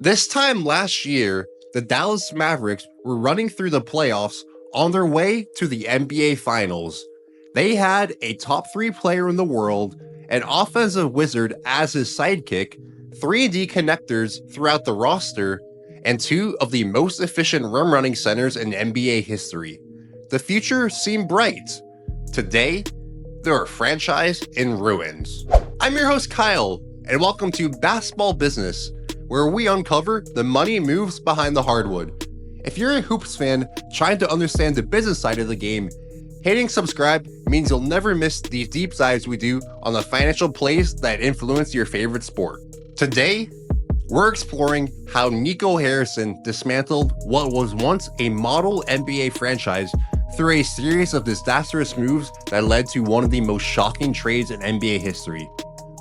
This time last year, the Dallas Mavericks were running through the playoffs on their way to the NBA Finals. They had a top 3 player in the world, an offensive wizard as his sidekick, 3D connectors throughout the roster, and 2 of the most efficient rim-running centers in NBA history. The future seemed bright. Today, they're a franchise in ruins. I'm your host Kyle, and welcome to Basketball Business, where we uncover the money moves behind the hardwood. If you're a hoops fan trying to understand the business side of the game, hitting subscribe means you'll never miss these deep dives we do on the financial plays that influence your favorite sport. Today, we're exploring how Nico Harrison dismantled what was once a model NBA franchise through a series of disastrous moves that led to one of the most shocking trades in NBA history.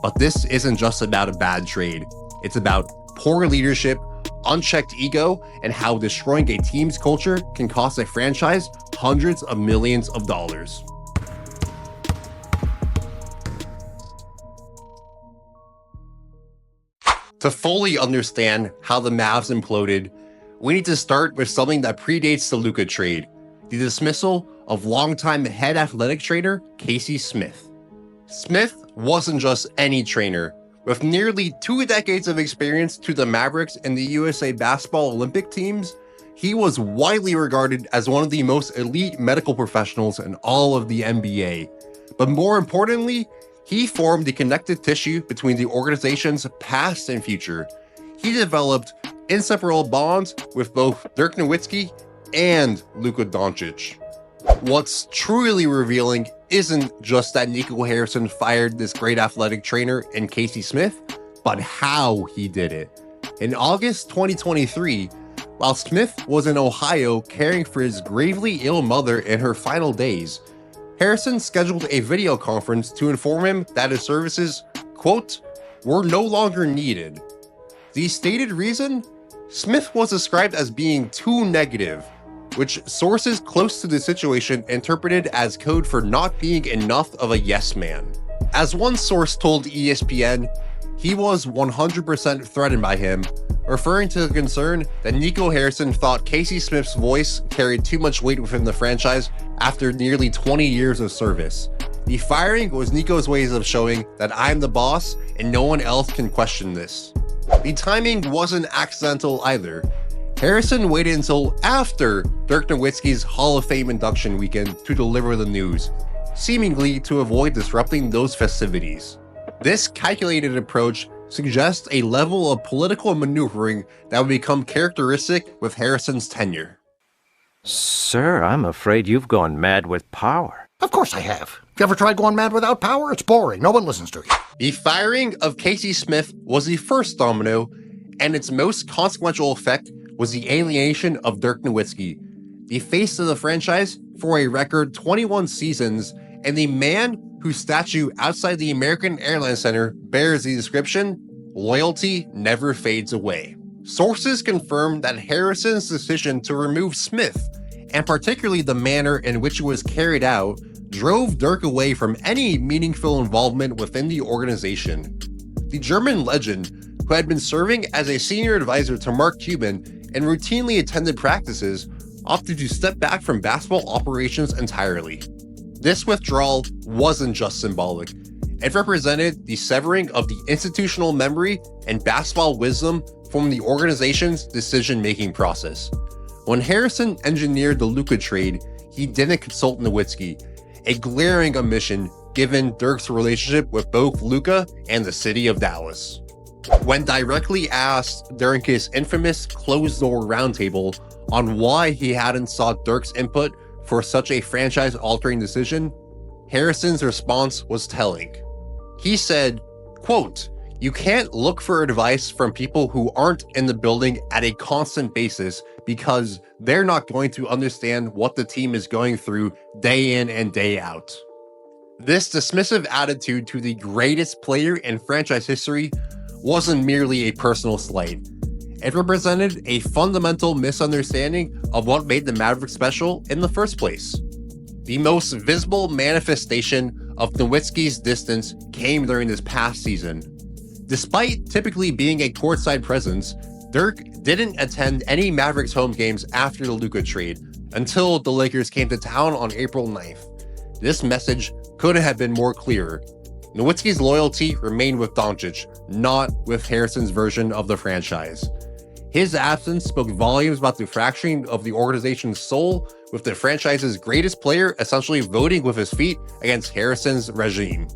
But this isn't just about a bad trade. It's about poor leadership, unchecked ego, and how destroying a team's culture can cost a franchise hundreds of millions of dollars. To fully understand how the Mavs imploded, we need to start with something that predates the Luka trade: the dismissal of longtime head athletic trainer Casey Smith. Smith wasn't just any trainer. With nearly 2 decades of experience to the Mavericks and the USA Basketball Olympic teams, he was widely regarded as one of the most elite medical professionals in all of the NBA. But more importantly, he formed the connective tissue between the organization's past and future. He developed inseparable bonds with both Dirk Nowitzki and Luka Dončić. What's truly revealing isn't just that Nico Harrison fired this great athletic trainer in Casey Smith, but how he did it. In August 2023, while Smith was in Ohio caring for his gravely ill mother in her final days, Harrison scheduled a video conference to inform him that his services, quote, were no longer needed. The stated reason? Smith was described as being too negative, which sources close to the situation interpreted as code for not being enough of a yes man. As one source told ESPN, he was 100% threatened by him, referring to the concern that Nico Harrison thought Casey Smith's voice carried too much weight within the franchise after nearly 20 years of service. The firing was Nico's ways of showing that I'm the boss and no one else can question this. The timing wasn't accidental either. Harrison waited until after Dirk Nowitzki's Hall of Fame induction weekend to deliver the news, seemingly to avoid disrupting those festivities. This calculated approach suggests a level of political maneuvering that would become characteristic with Harrison's tenure. Sir, I'm afraid you've gone mad with power. Of course I have. Have you ever tried going mad without power? It's boring. No one listens to you. The firing of Casey Smith was the first domino, and its most consequential effect was the alienation of Dirk Nowitzki, the face of the franchise for a record 21 seasons, and the man whose statue outside the American Airlines Center bears the description, "Loyalty never fades away." Sources confirm that Harrison's decision to remove Smith, and particularly the manner in which it was carried out, drove Dirk away from any meaningful involvement within the organization. The German legend, who had been serving as a senior advisor to Mark Cuban and routinely attended practices, opted to step back from basketball operations entirely. This withdrawal wasn't just symbolic. It represented the severing of the institutional memory and basketball wisdom from the organization's decision-making process. When Harrison engineered the Luka trade, he didn't consult Nowitzki, a glaring omission given Dirk's relationship with both Luka and the city of Dallas. When directly asked during his infamous closed-door roundtable on why he hadn't sought Dirk's input for such a franchise-altering decision, Harrison's response was telling. He said, quote, "You can't look for advice from people who aren't in the building at a constant basis because they're not going to understand what the team is going through day in and day out." This dismissive attitude to the greatest player in franchise history wasn't merely a personal slight. It represented a fundamental misunderstanding of what made the Mavericks special in the first place. The most visible manifestation of Nowitzki's distance came during this past season. Despite typically being a courtside presence, Dirk didn't attend any Mavericks home games after the Luka trade until the Lakers came to town on April 9th. This message couldn't have been more clear. Nowitzki's loyalty remained with Dončić, not with Harrison's version of the franchise. His absence spoke volumes about the fracturing of the organization's soul, with the franchise's greatest player essentially voting with his feet against Harrison's regime.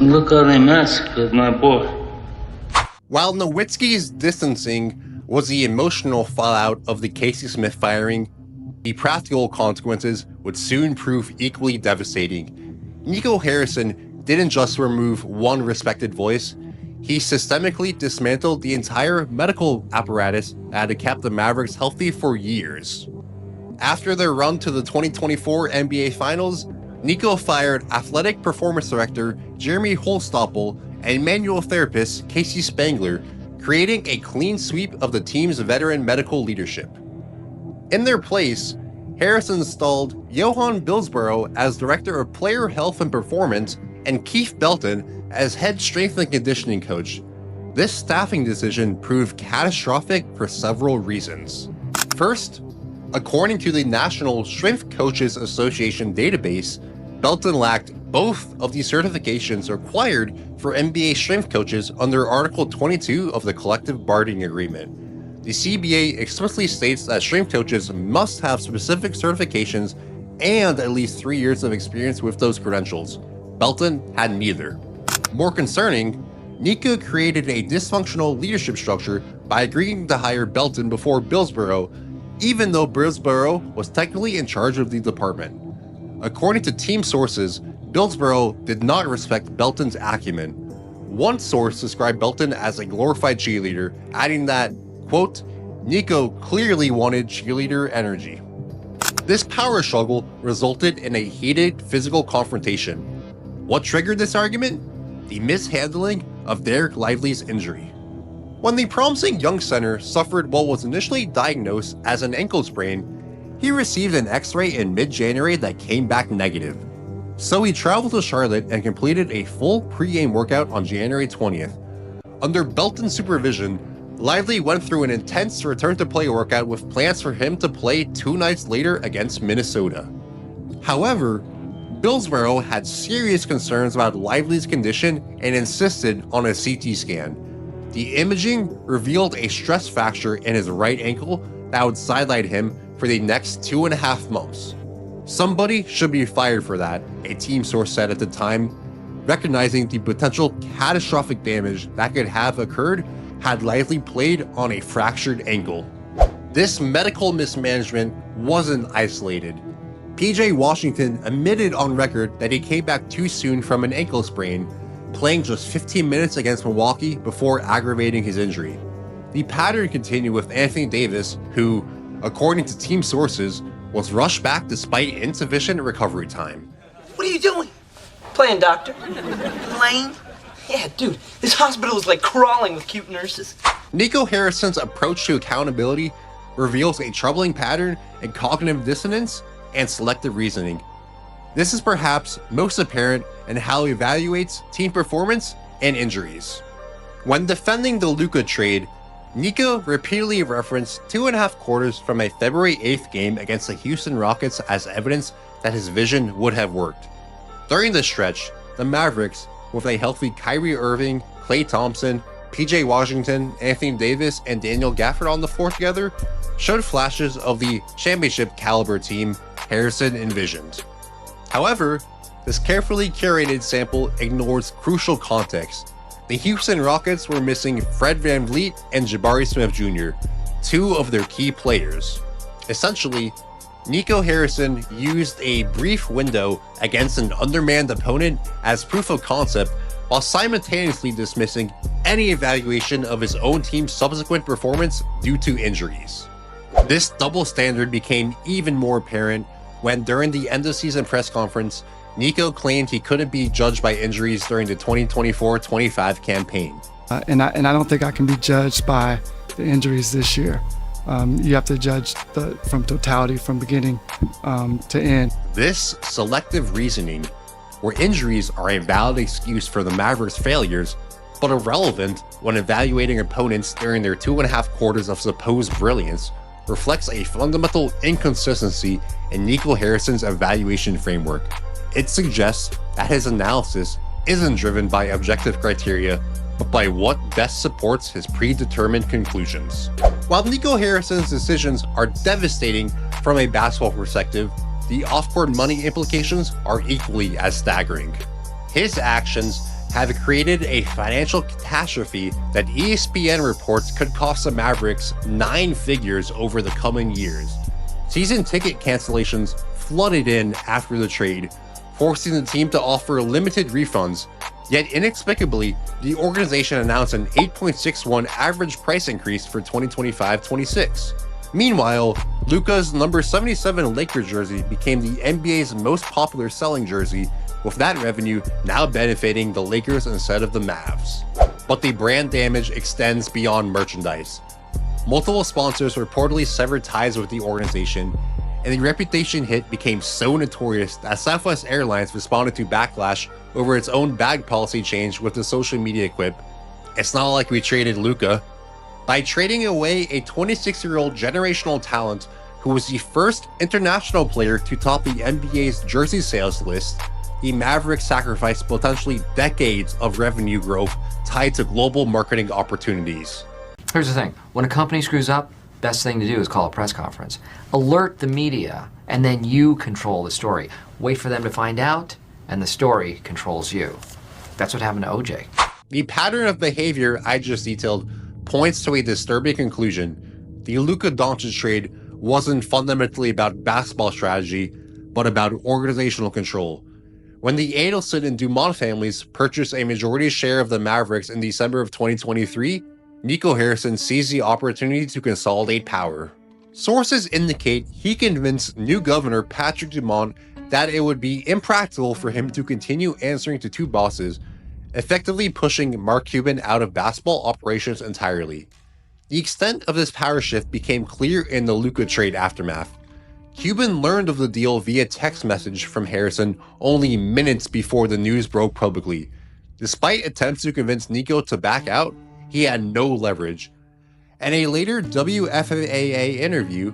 Look how they massacred my boy. While Nowitzki's distancing was the emotional fallout of the Casey Smith firing, the practical consequences would soon prove equally devastating. Nico Harrison didn't just remove one respected voice, he systemically dismantled the entire medical apparatus that had kept the Mavericks healthy for years. After their run to the 2024 NBA Finals, Nico fired athletic performance director Jeremy Holstoppel and manual therapist Casey Spangler, creating a clean sweep of the team's veteran medical leadership. In their place, Harrison installed Johan Billsborough as Director of Player Health and Performance and Keith Belton as head strength and conditioning coach. This staffing decision proved catastrophic for several reasons. First, according to the National Strength Coaches Association database, Belton lacked both of the certifications required for NBA strength coaches under Article 22 of the Collective Bargaining Agreement. The CBA explicitly states that strength coaches must have specific certifications and at least 3 years of experience with those credentials. Belton had neither. More concerning, Nico created a dysfunctional leadership structure by agreeing to hire Belton before Billsborough, even though Billsborough was technically in charge of the department. According to team sources, Billsborough did not respect Belton's acumen. One source described Belton as a glorified cheerleader, adding that, quote, Nico clearly wanted cheerleader energy. This power struggle resulted in a heated physical confrontation. What triggered this argument? The mishandling of Dereck Lively's injury. When the promising young center suffered what was initially diagnosed as an ankle sprain, he received an X-ray in mid-January that came back negative. So he traveled to Charlotte and completed a full pre-game workout on January 20th. Under Belton's supervision, Lively went through an intense return-to-play workout with plans for him to play 2 nights later against Minnesota. However, Billsborough had serious concerns about Lively's condition and insisted on a CT scan. The imaging revealed a stress fracture in his right ankle that would sideline him for the next 2.5 months. Somebody should be fired for that, a team source said at the time, recognizing the potential catastrophic damage that could have occurred had Lively played on a fractured ankle. This medical mismanagement wasn't isolated. PJ Washington admitted on record that he came back too soon from an ankle sprain, playing just 15 minutes against Milwaukee before aggravating his injury. The pattern continued with Anthony Davis, who, according to team sources, was rushed back despite insufficient recovery time. What are you doing? Playing doctor? Playing? Yeah, dude, this hospital is like crawling with cute nurses. Nico Harrison's approach to accountability reveals a troubling pattern in cognitive dissonance and selective reasoning. This is perhaps most apparent in how he evaluates team performance and injuries. When defending the Luka trade, Nico repeatedly referenced 2.5 quarters from a February 8th game against the Houston Rockets as evidence that his vision would have worked. During this stretch, the Mavericks, with a healthy Kyrie Irving, Klay Thompson, PJ Washington, Anthony Davis, and Daniel Gafford on the floor together, showed flashes of the championship caliber team Harrison envisioned. However, this carefully curated sample ignores crucial context. The Houston Rockets were missing Fred VanVleet and Jabari Smith Jr., 2 of their key players. Essentially, Nico Harrison used a brief window against an undermanned opponent as proof of concept while simultaneously dismissing any evaluation of his own team's subsequent performance due to injuries. This double standard became even more apparent when, during the end-of-season press conference, Nico claimed he couldn't be judged by injuries during the 2024-25 campaign. And I don't think I can be judged by the injuries this year. You have to judge from totality, from beginning to end. This selective reasoning, where injuries are a valid excuse for the Mavericks' failures, but irrelevant when evaluating opponents during their 2.5 quarters of supposed brilliance, reflects a fundamental inconsistency in Nico Harrison's evaluation framework. It suggests that his analysis isn't driven by objective criteria, but by what best supports his predetermined conclusions. While Nico Harrison's decisions are devastating from a basketball perspective, the off-court money implications are equally as staggering. His actions have created a financial catastrophe that ESPN reports could cost the Mavericks 9 figures over the coming years. Season ticket cancellations flooded in after the trade, forcing the team to offer limited refunds, yet inexplicably, the organization announced an 8.61 average price increase for 2025-26. Meanwhile, Luka's number 77 Lakers jersey became the NBA's most popular selling jersey, with that revenue now benefiting the Lakers instead of the Mavs. But the brand damage extends beyond merchandise. Multiple sponsors reportedly severed ties with the organization, and the reputation hit became so notorious that Southwest Airlines responded to backlash over its own bag policy change with the social media quip, "It's not like we traded Luka." By trading away a 26-year-old generational talent who was the first international player to top the NBA's jersey sales list, the Mavericks sacrificed potentially decades of revenue growth tied to global marketing opportunities. Here's the thing. When a company screws up, best thing to do is call a press conference. Alert the media, and then you control the story. Wait for them to find out, and the story controls you. That's what happened to OJ. The pattern of behavior I just detailed points to a disturbing conclusion. The Luka Dončić trade wasn't fundamentally about basketball strategy, but about organizational control. When the Adelson and Dumont families purchased a majority share of the Mavericks in December of 2023, Nico Harrison seized the opportunity to consolidate power. Sources indicate he convinced new governor Patrick Dumont that it would be impractical for him to continue answering to 2 bosses, effectively pushing Mark Cuban out of basketball operations entirely. The extent of this power shift became clear in the Luka trade aftermath. Cuban learned of the deal via text message from Harrison only minutes before the news broke publicly. Despite attempts to convince Nico to back out, he had no leverage. In a later WFAA interview,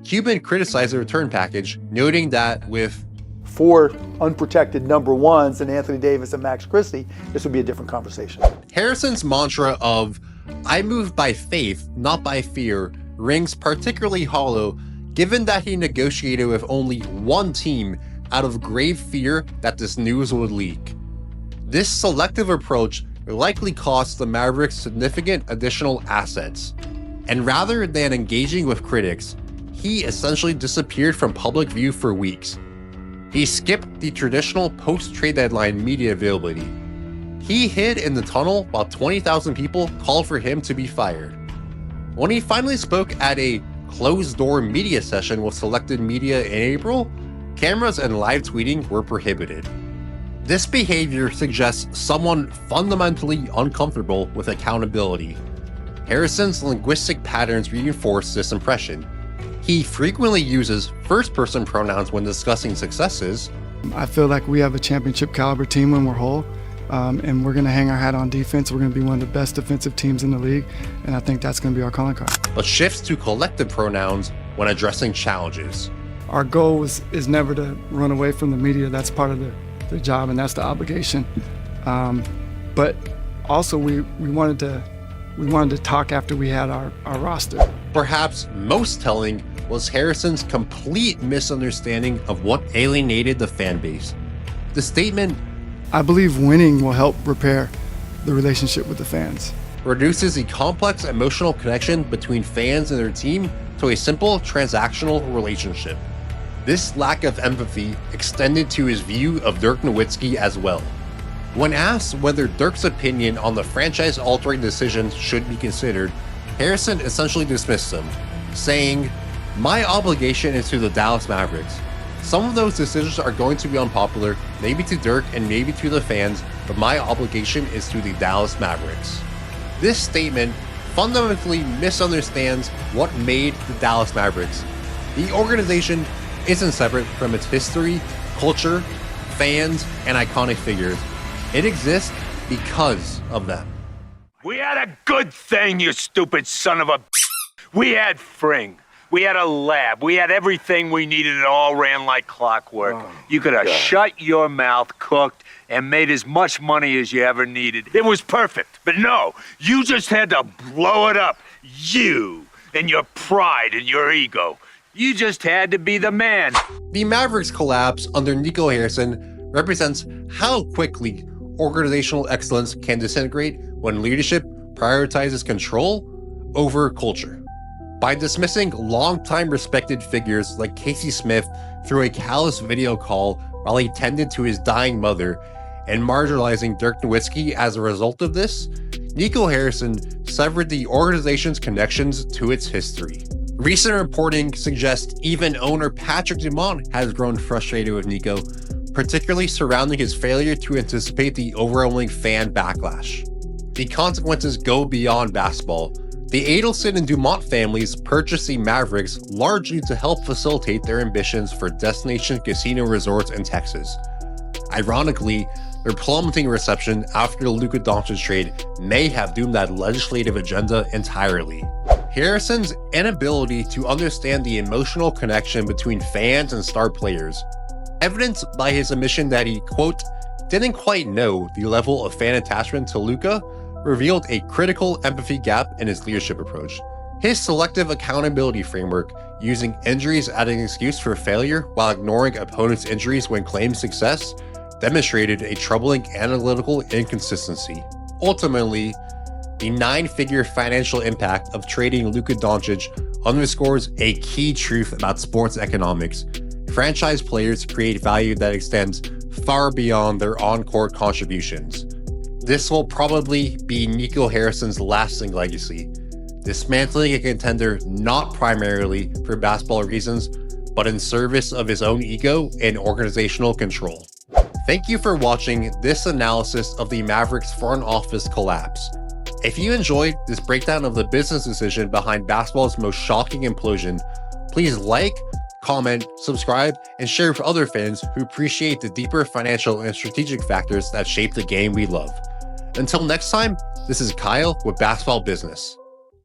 Cuban criticized the return package, noting that with 4 unprotected number 1s in Anthony Davis and Max Christie, this would be a different conversation. Harrison's mantra of, "I move by faith, not by fear," rings particularly hollow given that he negotiated with only one team out of grave fear that this news would leak. This selective approach likely cost the Mavericks significant additional assets, and rather than engaging with critics, he essentially disappeared from public view for weeks. He skipped the traditional post-trade deadline media availability. He hid in the tunnel while 20,000 people called for him to be fired. When he finally spoke at a closed-door media session with selected media in April, cameras and live tweeting were prohibited. This behavior suggests someone fundamentally uncomfortable with accountability. Harrison's linguistic patterns reinforce this impression. He frequently uses first-person pronouns when discussing successes. I feel like we have a championship caliber team when we're whole, and we're going to hang our hat on defense. We're going to be one of the best defensive teams in the league, and I think that's going to be our calling card. But shifts to collective pronouns when addressing challenges. Our goal is never to run away from the media. That's part of the job, and that's the obligation. But also we wanted to talk after we had our roster. Perhaps most telling was Harrison's complete misunderstanding of what alienated the fan base. The statement, "I believe winning will help repair the relationship with the fans," reduces the complex emotional connection between fans and their team to a simple transactional relationship. This lack of empathy extended to his view of Dirk Nowitzki as well. When asked whether Dirk's opinion on the franchise-altering decisions should be considered, Harrison essentially dismissed them, saying, "My obligation is to the Dallas Mavericks. Some of those decisions are going to be unpopular, maybe to Dirk and maybe to the fans, but my obligation is to the Dallas Mavericks." This statement fundamentally misunderstands what made the Dallas Mavericks. The organization isn't separate from its history, culture, fans, and iconic figures. It exists because of them. We had a good thing, you stupid son of a... We had Fring. We had a lab. We had everything we needed. It all ran like clockwork. You could have shut your mouth, cooked, and made as much money as you ever needed. It was perfect. But no, you just had to blow it up. You and your pride and your ego. You just had to be the man. The Mavericks collapse under Nico Harrison represents how quickly organizational excellence can disintegrate when leadership prioritizes control over culture. By dismissing longtime respected figures like Casey Smith through a callous video call while he tended to his dying mother, and marginalizing Dirk Nowitzki as a result of this, Nico Harrison severed the organization's connections to its history. Recent reporting suggests even owner Patrick Dumont has grown frustrated with Nico, particularly surrounding his failure to anticipate the overwhelming fan backlash. The consequences go beyond basketball. The Adelson and Dumont families purchased the Mavericks largely to help facilitate their ambitions for destination casino resorts in Texas. Ironically, their plummeting reception after the Luka Dončić trade may have doomed that legislative agenda entirely. Harrison's inability to understand the emotional connection between fans and star players, evidenced by his admission that he, quote, didn't quite know the level of fan attachment to Luka, revealed a critical empathy gap in his leadership approach. His selective accountability framework, using injuries as an excuse for failure while ignoring opponents' injuries when claiming success, demonstrated a troubling analytical inconsistency. Ultimately, the 9-figure financial impact of trading Luka Dončić underscores a key truth about sports economics. Franchise players create value that extends far beyond their on-court contributions. This will probably be Nico Harrison's lasting legacy, dismantling a contender not primarily for basketball reasons, but in service of his own ego and organizational control. Thank you for watching this analysis of the Mavericks front office collapse. If you enjoyed this breakdown of the business decision behind basketball's most shocking implosion, please like, comment, subscribe, and share with other fans who appreciate the deeper financial and strategic factors that shape the game we love. Until next time, this is Kyle with Basketball Business.